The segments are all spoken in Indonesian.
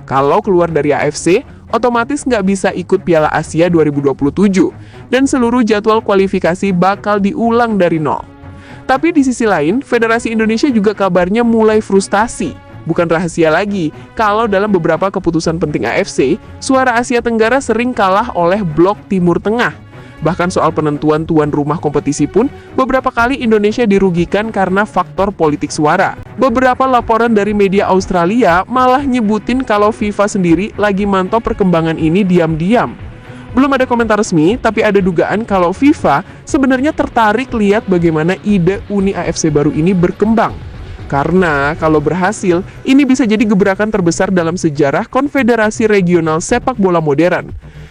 Kalau keluar dari AFC, otomatis nggak bisa ikut Piala Asia 2027, dan seluruh jadwal kualifikasi bakal diulang dari nol. Tapi di sisi lain, Federasi Indonesia juga kabarnya mulai frustasi. Bukan rahasia lagi, kalau dalam beberapa keputusan penting AFC, suara Asia Tenggara sering kalah oleh blok Timur Tengah. Bahkan soal penentuan tuan rumah kompetisi pun, beberapa kali Indonesia dirugikan karena faktor politik suara. Beberapa laporan dari media Australia malah nyebutin kalau FIFA sendiri lagi mantau perkembangan ini diam-diam. Belum ada komentar resmi, tapi ada dugaan kalau FIFA sebenarnya tertarik lihat bagaimana ide Uni AFC baru ini berkembang. Karena kalau berhasil, ini bisa jadi gebrakan terbesar dalam sejarah konfederasi regional sepak bola modern.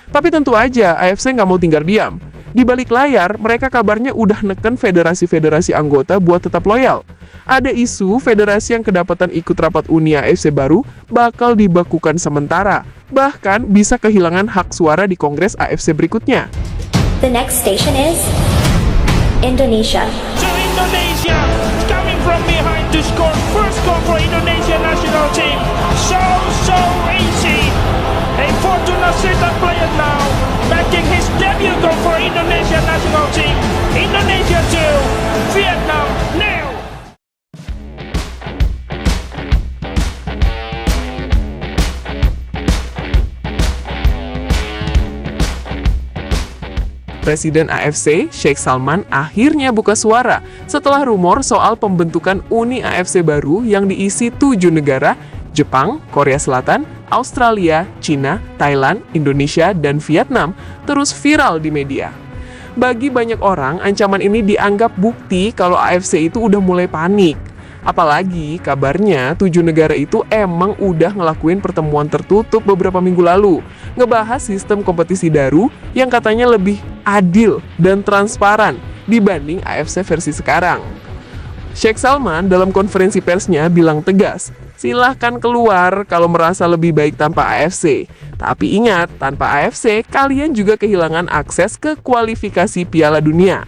Tapi tentu aja AFC nggak mau tinggal diam. Di balik layar, mereka kabarnya udah neken federasi-federasi anggota buat tetap loyal. Ada isu federasi yang kedapatan ikut rapat Uni AFC baru bakal dibakukan sementara. Bahkan bisa kehilangan hak suara di Kongres AFC berikutnya. The next station is Indonesia. To Indonesia, coming from behind to score first goal for Indonesia national team. So easy. A Fortuna Sittard player now making his debut goal for Indonesia national team. Indonesia 2, Vietnam 0. Presiden AFC, Sheikh Salman, akhirnya buka suara setelah rumor soal pembentukan Uni AFC baru yang diisi 7 negara, Jepang, Korea Selatan, Australia, Cina, Thailand, Indonesia, dan Vietnam, terus viral di media. Bagi banyak orang, ancaman ini dianggap bukti kalau AFC itu udah mulai panik. Apalagi kabarnya 7 negara itu emang udah ngelakuin pertemuan tertutup beberapa minggu lalu, ngebahas sistem kompetisi baru yang katanya lebih adil dan transparan dibanding AFC versi sekarang. Sheikh Salman dalam konferensi persnya bilang tegas, silahkan keluar kalau merasa lebih baik tanpa AFC. Tapi ingat, tanpa AFC kalian juga kehilangan akses ke kualifikasi Piala Dunia.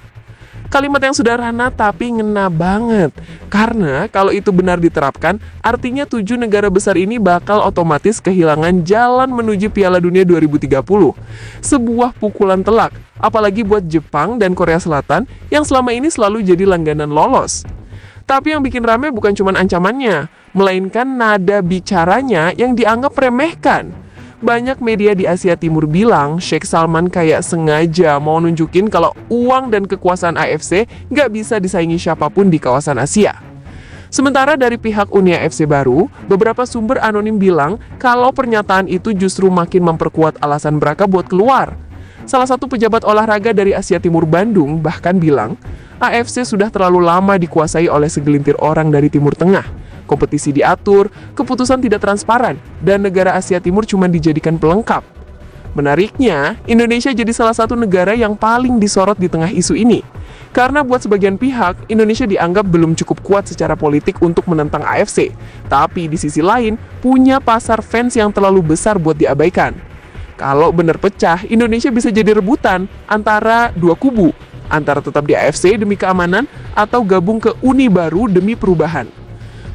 Kalimat yang sederhana tapi ngena banget. Karena kalau itu benar diterapkan, artinya 7 negara besar ini bakal otomatis kehilangan jalan menuju Piala Dunia 2030. Sebuah pukulan telak, apalagi buat Jepang dan Korea Selatan yang selama ini selalu jadi langganan lolos. Tapi yang bikin rame bukan cuma ancamannya, melainkan nada bicaranya yang dianggap remehkan. Banyak media di Asia Timur bilang Sheikh Salman kayak sengaja mau nunjukin kalau uang dan kekuasaan AFC nggak bisa disaingi siapapun di kawasan Asia. Sementara dari pihak Uni AFC baru, beberapa sumber anonim bilang kalau pernyataan itu justru makin memperkuat alasan mereka buat keluar. Salah satu pejabat olahraga dari Asia Timur Bandung bahkan bilang, AFC sudah terlalu lama dikuasai oleh segelintir orang dari Timur Tengah. Kompetisi diatur, keputusan tidak transparan, dan negara Asia Timur cuma dijadikan pelengkap. Menariknya, Indonesia jadi salah satu negara yang paling disorot di tengah isu ini. Karena buat sebagian pihak, Indonesia dianggap belum cukup kuat secara politik untuk menentang AFC. Tapi di sisi lain, punya pasar fans yang terlalu besar buat diabaikan. Kalau benar pecah, Indonesia bisa jadi rebutan antara dua kubu, antara tetap di AFC demi keamanan, atau gabung ke Uni baru demi perubahan.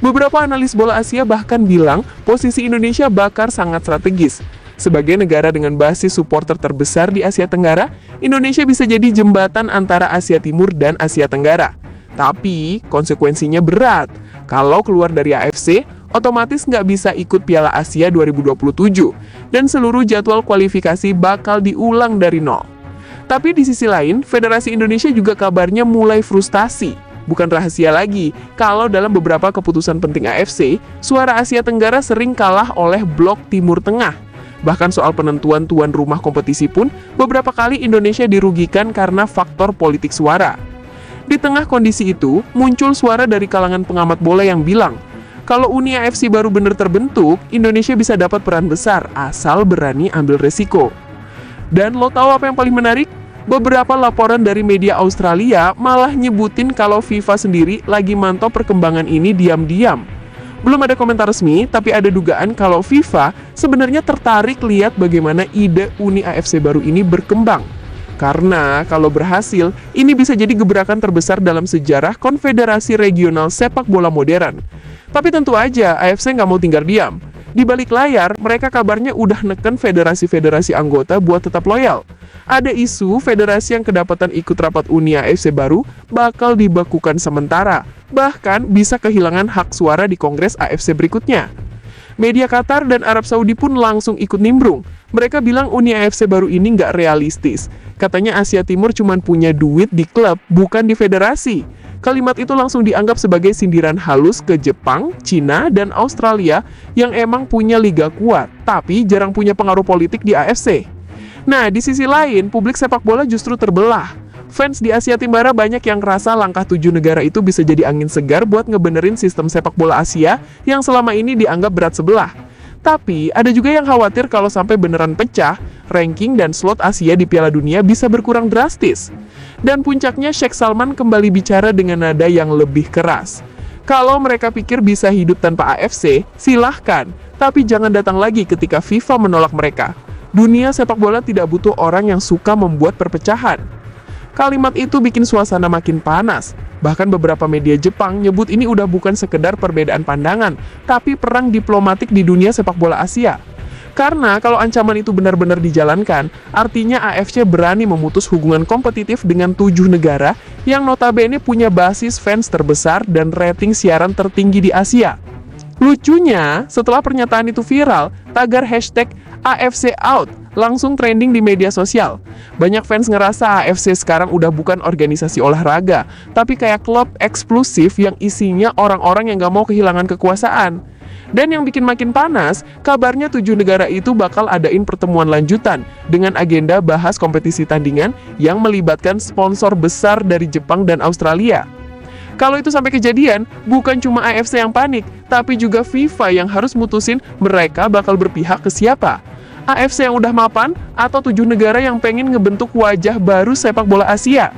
Beberapa analis bola Asia bahkan bilang posisi Indonesia bakal sangat strategis. Sebagai negara dengan basis supporter terbesar di Asia Tenggara, Indonesia bisa jadi jembatan antara Asia Timur dan Asia Tenggara. Tapi konsekuensinya berat. Kalau keluar dari AFC, otomatis nggak bisa ikut Piala Asia 2027, dan seluruh jadwal kualifikasi bakal diulang dari nol. Tapi di sisi lain, Federasi Indonesia juga kabarnya mulai frustasi. Bukan rahasia lagi, kalau dalam beberapa keputusan penting AFC, suara Asia Tenggara sering kalah oleh blok Timur Tengah. Bahkan soal penentuan tuan rumah kompetisi pun, beberapa kali Indonesia dirugikan karena faktor politik suara. Di tengah kondisi itu, muncul suara dari kalangan pengamat bola yang bilang, kalau Uni AFC baru benar terbentuk, Indonesia bisa dapat peran besar, asal berani ambil resiko. Dan lo tahu apa yang paling menarik? Beberapa laporan dari media Australia malah nyebutin kalau FIFA sendiri lagi mantau perkembangan ini diam-diam. Belum ada komentar resmi, tapi ada dugaan kalau FIFA sebenarnya tertarik lihat bagaimana ide Uni AFC baru ini berkembang. Karena kalau berhasil, ini bisa jadi gebrakan terbesar dalam sejarah konfederasi regional sepak bola modern. Tapi tentu aja AFC nggak mau tinggal diam. Di balik layar, mereka kabarnya udah neken federasi-federasi anggota buat tetap loyal. Ada isu federasi yang kedapatan ikut rapat Uni AFC baru bakal dibekukan sementara, bahkan bisa kehilangan hak suara di Kongres AFC berikutnya. Media Qatar dan Arab Saudi pun langsung ikut nimbrung. Mereka bilang Uni AFC baru ini nggak realistis. Katanya Asia Timur cuma punya duit di klub, bukan di federasi. Kalimat itu langsung dianggap sebagai sindiran halus ke Jepang, Cina, dan Australia yang emang punya liga kuat, tapi jarang punya pengaruh politik di AFC. Nah, di sisi lain, publik sepak bola justru terbelah. Fans di Asia Tenggara banyak yang ngerasa langkah 7 negara itu bisa jadi angin segar buat ngebenerin sistem sepak bola Asia yang selama ini dianggap berat sebelah. Tapi, ada juga yang khawatir kalau sampai beneran pecah, ranking dan slot Asia di Piala Dunia bisa berkurang drastis. Dan puncaknya, Sheikh Salman kembali bicara dengan nada yang lebih keras. Kalau mereka pikir bisa hidup tanpa AFC, silahkan. Tapi jangan datang lagi ketika FIFA menolak mereka. Dunia sepak bola tidak butuh orang yang suka membuat perpecahan. Kalimat itu bikin suasana makin panas. Bahkan beberapa media Jepang nyebut ini udah bukan sekedar perbedaan pandangan, tapi perang diplomatik di dunia sepak bola Asia. Karena kalau ancaman itu benar-benar dijalankan, artinya AFC berani memutus hubungan kompetitif dengan 7 negara yang notabene punya basis fans terbesar dan rating siaran tertinggi di Asia. Lucunya, setelah pernyataan itu viral, tagar hashtag AFC Out langsung trending di media sosial. Banyak fans ngerasa AFC sekarang udah bukan organisasi olahraga, tapi kayak klub eksklusif yang isinya orang-orang yang gak mau kehilangan kekuasaan. Dan yang bikin makin panas, kabarnya 7 negara itu bakal adain pertemuan lanjutan dengan agenda bahas kompetisi tandingan yang melibatkan sponsor besar dari Jepang dan Australia. Kalau itu sampai kejadian, bukan cuma AFC yang panik, tapi juga FIFA yang harus mutusin mereka bakal berpihak ke siapa. AFC yang udah mapan, atau 7 negara yang pengen ngebentuk wajah baru sepak bola Asia.